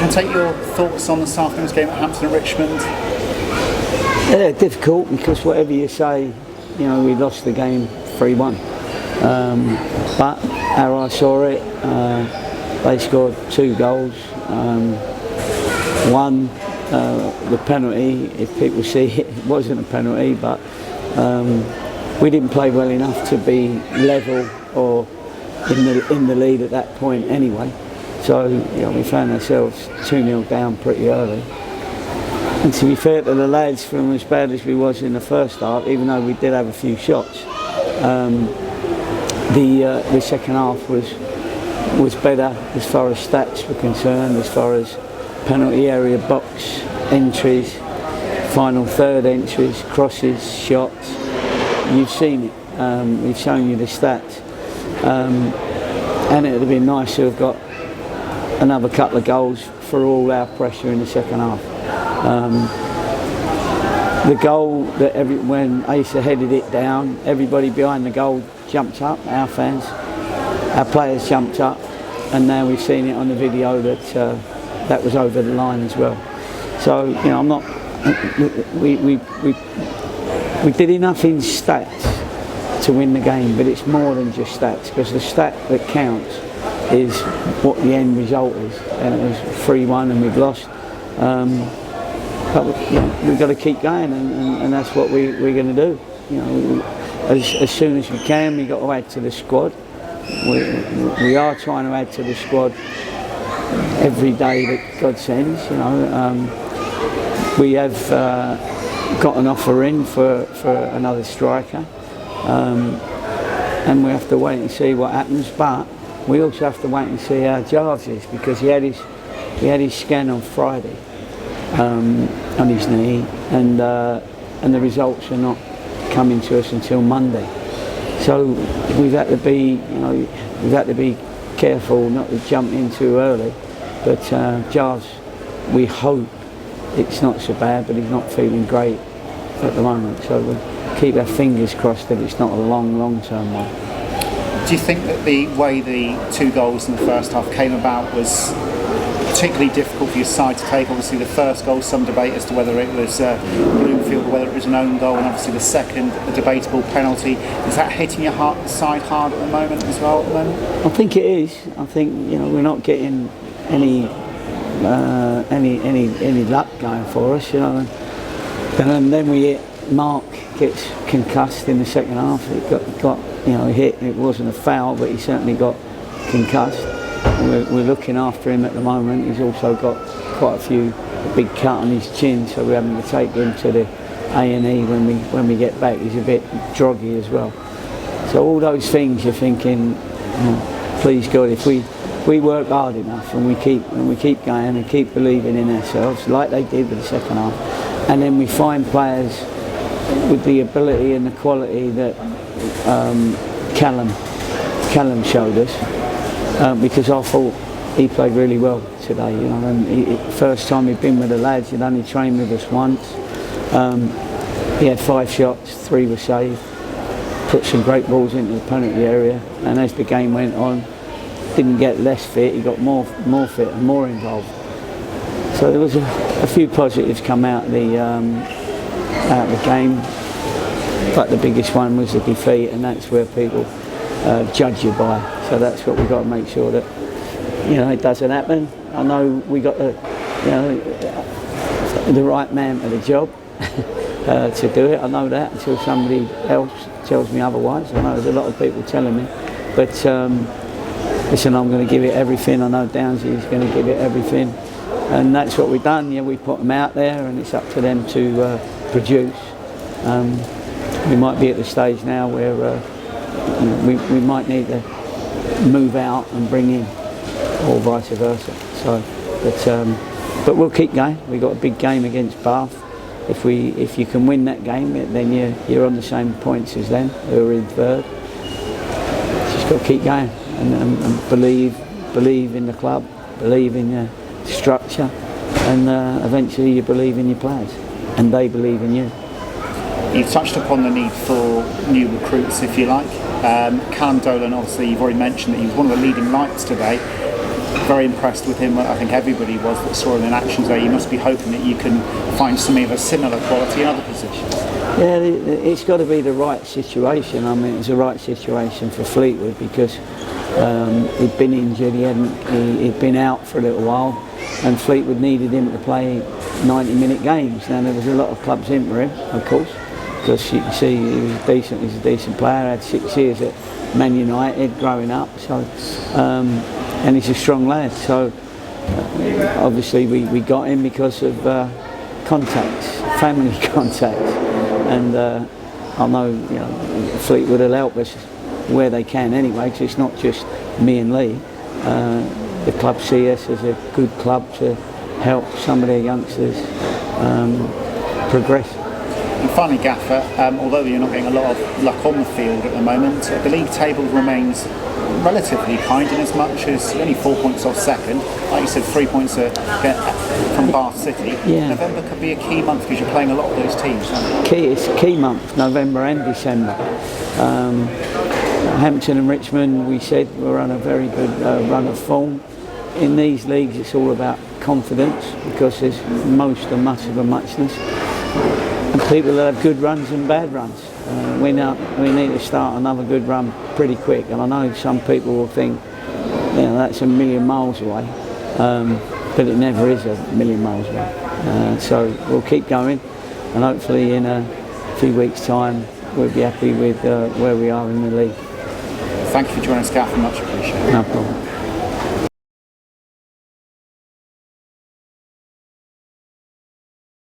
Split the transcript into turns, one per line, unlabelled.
Can I take your thoughts on this afternoon's game at Hampton Richmond?
Yeah, difficult, because whatever you say, you know, we lost the game 3-1. But how I saw it, they scored 2 goals. One, the penalty, if people see it, it wasn't a penalty, but we didn't play well enough to be level or in the lead at that point anyway. So, you know, we found ourselves 2-0 down pretty early. And to be fair to the lads, from as bad as we was in the first half, even though we did have a few shots, the second half was better as far as stats were concerned, as far as penalty area box entries, final third entries, crosses, shots. You've seen it. We've shown you the stats. And it would have been nice to have got another couple of goals for all our pressure in the second half. The goal that when Asa headed it down, everybody behind the goal jumped up, our fans, our players jumped up, and now we've seen it on the video that that was over the line as well. So, you know, I'm not. We did enough in stats to win the game, but it's more than just stats, because the stat that counts is what the end result is, and it was 3-1 and we've lost. But you know, we've got to keep going, and that's what we're going to do. You know, as soon as we can, we've got to add to the squad. We are trying to add to the squad every day that God sends. You know, we have got an offer in for another striker, and we have to wait and see what happens. But we also have to wait and see how Jarvis is, because he had his scan on Friday on his knee, and the results are not coming to us until Monday. So we've had to be careful not to jump in too early. But Jarvis, we hope it's not so bad, but he's not feeling great at the moment. So we'll keep our fingers crossed that it's not a long-term one.
Do you think that the way the 2 goals in the first half came about was particularly difficult for your side to take? Obviously the first goal, some debate as to whether it was Bloomfield or whether it was an own goal, and obviously the second, a debatable penalty. Is that hitting your side hard at the moment as well? At the moment?
I think it is. I think, you know, we're not getting any luck going for us, you know. And then Mark gets concussed in the second half. It got you know, hit. It wasn't a foul, but he certainly got concussed. We're looking after him at the moment. He's also got quite a big cut on his chin, so we're having to take him to the A&E when we get back. He's a bit droggy as well. So all those things you're thinking, oh, please God, if we work hard enough and we keep going and keep believing in ourselves, like they did with the second half, and then we find players with the ability and the quality that Callum showed us, because I thought he played really well today, you know. And first time he'd been with the lads, he'd only trained with us once. He had 5 shots, 3 were saved, put some great balls into the penalty area, and as the game went on, didn't get less fit, he got more fit and more involved. So there was a few positives come out of the game, but the biggest one was the defeat, and that's where people judge you by. So that's what we've got to make sure that, you know, it doesn't happen. I know we got the right man for the job to do it. I know that until somebody else tells me otherwise. I know there's a lot of people telling me, but listen, I'm going to give it everything. I know Downsy is going to give it everything, and that's what we've done. Yeah, we put them out there, and it's up to them to produce. We might be at the stage now where we might need to move out and bring in, or vice versa. So, but we'll keep going. We've got a big game against Bath. If you can win that game, then you're on the same points as them, who are in third. Just got to keep going and believe in the club, believe in the structure, and eventually you believe in your players, and they believe in you.
You've touched upon the need for new recruits, if you like. Callum Dolan, obviously, you've already mentioned that he was one of the leading lights today. very impressed with him. I think everybody was that saw him in action today. You must be hoping that you can find something of a similar quality in other positions.
Yeah, it's got to be the right situation. I mean, it's the right situation for Fleetwood because he'd been injured, he'd been out for a little while, and Fleetwood needed him to play 90-minute games. Now there was a lot of clubs in for him, of course, because you can see he's a decent player. Had 6 years at Man United growing up, so and he's a strong lad. So obviously we got him because of contacts, family contacts, and I know, you know, Fleetwood will help us where they can anyway, because it's not just me and Lee. The club see us as a good club to help some of their youngsters progress.
And finally, Gaffer, although you're not getting a lot of luck on the field at the moment, the league table remains relatively kind in as much as only 4 points off second. Like you said, 3 points from Bath City.
Yeah.
November could be a key month because you're playing a lot of those teams, aren't you?
It's a key month, November and December. Hampton and Richmond, we said, we're on a very good run of form. In these leagues, it's all about confidence because there's much of a muchness. And people that have good runs and bad runs. We need to start another good run pretty quick. And I know some people will think, you know, that's a million miles away, but it never is a million miles away. So we'll keep going, and hopefully in a few weeks' time we'll be happy with where we are in the league.
Thank you for joining us, Gaffer. Much appreciated.
No problem.